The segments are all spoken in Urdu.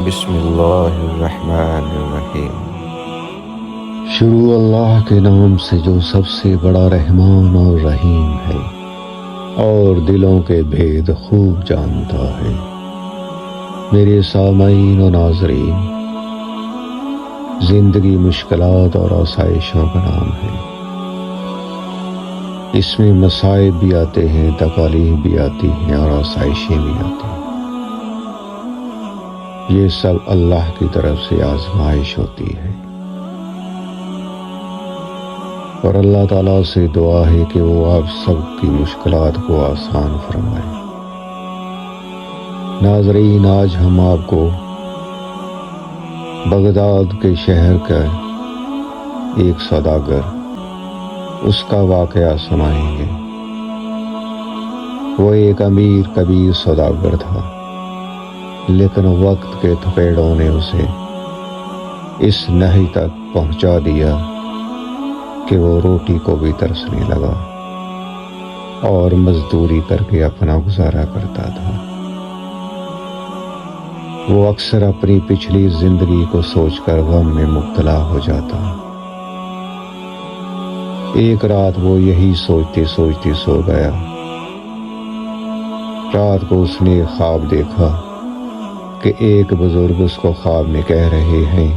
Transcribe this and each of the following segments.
بسم اللہ الرحمن الرحیم۔ شروع اللہ کے نام سے جو سب سے بڑا رحمان اور رحیم ہے اور دلوں کے بھید خوب جانتا ہے۔ میرے سامعین و ناظرین، زندگی مشکلات اور آسائشوں کا نام ہے۔ اس میں مصائب بھی آتے ہیں، تکالیف بھی آتی ہیں اور آسائشیں بھی آتی ہیں۔ یہ سب اللہ کی طرف سے آزمائش ہوتی ہے، اور اللہ تعالیٰ سے دعا ہے کہ وہ آپ سب کی مشکلات کو آسان فرمائے۔ ناظرین، آج ہم آپ کو بغداد کے شہر کا ایک سوداگر، اس کا واقعہ سنائیں گے۔ وہ ایک امیر کبیر سوداگر تھا، لیکن وقت کے تھپیڑوں نے اسے اس نہی تک پہنچا دیا کہ وہ روٹی کو بھی ترسنے لگا اور مزدوری کر کے اپنا گزارا کرتا تھا۔ وہ اکثر اپنی پچھلی زندگی کو سوچ کر غم میں مبتلا ہو جاتا۔ ایک رات وہ یہی سوچتے سوچتے سو گیا۔ رات کو اس نے خواب دیکھا کہ ایک بزرگ اس کو خواب میں کہہ رہے ہیں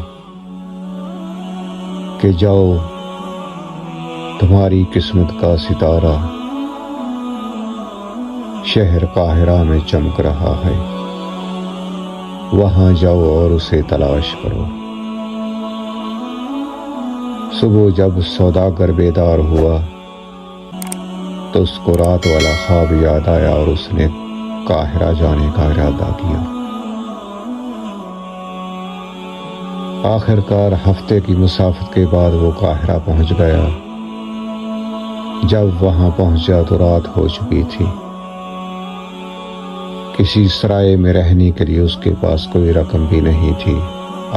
کہ جاؤ، تمہاری قسمت کا ستارہ شہر قاہرہ میں چمک رہا ہے، وہاں جاؤ اور اسے تلاش کرو۔ صبح جب سوداگر بیدار ہوا تو اس کو رات والا خواب یاد آیا اور اس نے قاہرہ جانے کا ارادہ کیا۔ آخرکار ہفتے کی مسافت کے بعد وہ قاہرہ پہنچ گیا۔ جب وہاں پہنچا تو رات ہو چکی تھی۔ کسی سرائے میں رہنے کے لیے اس کے پاس کوئی رقم بھی نہیں تھی۔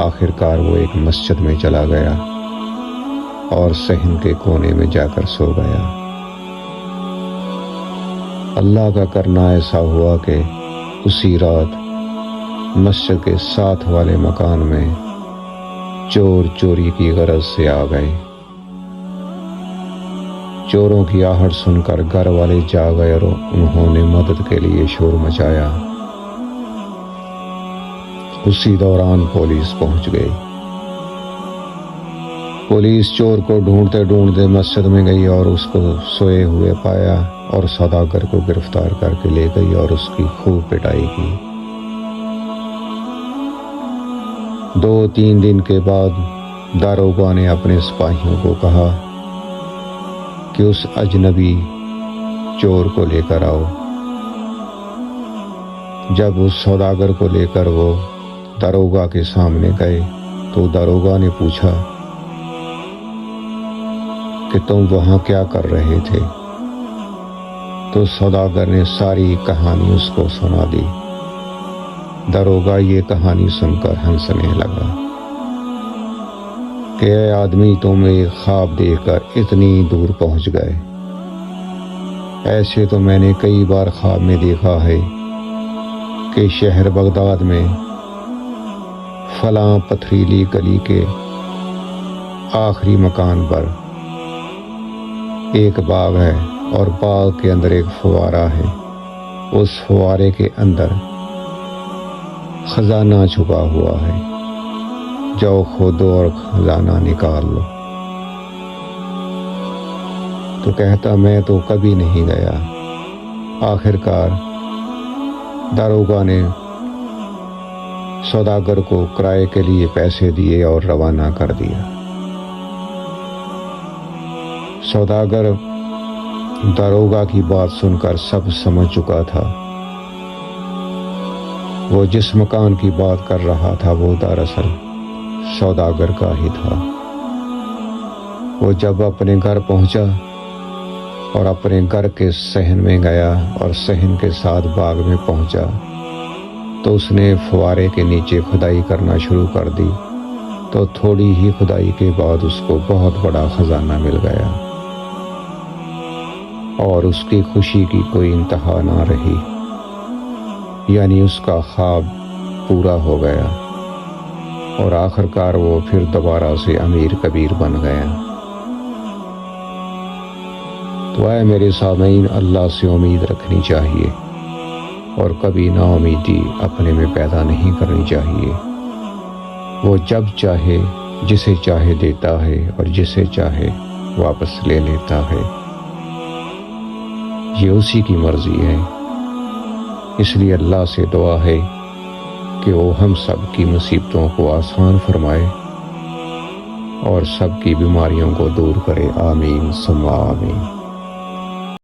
آخرکار وہ ایک مسجد میں چلا گیا اور صحن کے کونے میں جا کر سو گیا۔ اللہ کا کرنا ایسا ہوا کہ اسی رات مسجد کے ساتھ والے مکان میں چور چوری کی غرض سے آ گئے۔ چوروں کی آہٹ سن کر گھر والے جا گئے اور انہوں نے مدد کے لیے شور مچایا۔ اسی دوران پولیس پہنچ گئی۔ پولیس چور کو ڈھونڈتے ڈھونڈتے مسجد میں گئی اور اس کو سوئے ہوئے پایا اور سوداگر کو گرفتار کر کے لے گئی اور اس کی خوب پٹائی کی۔ 2-3 دن کے بعد داروغہ نے اپنے سپاہیوں کو کہا کہ اس اجنبی چور کو لے کر آؤ۔ جب اس سوداگر کو لے کر وہ داروغہ کے سامنے گئے تو داروغہ نے پوچھا کہ تم وہاں کیا کر رہے تھے؟ تو سوداگر نے ساری کہانی اس کو سنا دی۔ داروغہ یہ کہانی سن کر ہنسنے لگا کہ اے آدمی، تم ایک خواب دیکھ کر اتنی دور پہنچ گئے۔ ایسے تو میں نے کئی بار خواب میں دیکھا ہے کہ شہر بغداد میں فلاں پتھریلی گلی کے آخری مکان پر ایک باغ ہے اور باغ کے اندر ایک فوارہ ہے، اس فوارے کے اندر خزانہ چھپا ہوا ہے، جاؤ کھودو اور خزانہ نکال لو۔ تو کہتا میں تو کبھی نہیں گیا۔ آخرکار داروغہ نے سوداگر کو کرائے کے لیے پیسے دیے اور روانہ کر دیا۔ سوداگر داروغہ کی بات سن کر سب سمجھ چکا تھا۔ وہ جس مکان کی بات کر رہا تھا وہ دراصل سوداگر کا ہی تھا۔ وہ جب اپنے گھر پہنچا اور اپنے گھر کے صحن میں گیا اور صحن کے ساتھ باغ میں پہنچا تو اس نے فوارے کے نیچے کھدائی کرنا شروع کر دی۔ تو تھوڑی ہی کھدائی کے بعد اس کو بہت بڑا خزانہ مل گیا اور اس کی خوشی کی کوئی انتہا نہ رہی، یعنی اس کا خواب پورا ہو گیا۔ اور آخر کار وہ پھر دوبارہ سے امیر کبیر بن گیا۔ تو اے میرے سامعین، اللہ سے امید رکھنی چاہیے اور کبھی نا امیدی اپنے میں پیدا نہیں کرنی چاہیے۔ وہ جب چاہے جسے چاہے دیتا ہے اور جسے چاہے واپس لے لیتا ہے، یہ اسی کی مرضی ہے۔ اس لیے اللہ سے دعا ہے کہ وہ ہم سب کی مصیبتوں کو آسان فرمائے اور سب کی بیماریوں کو دور کرے۔ آمین ثم آمین۔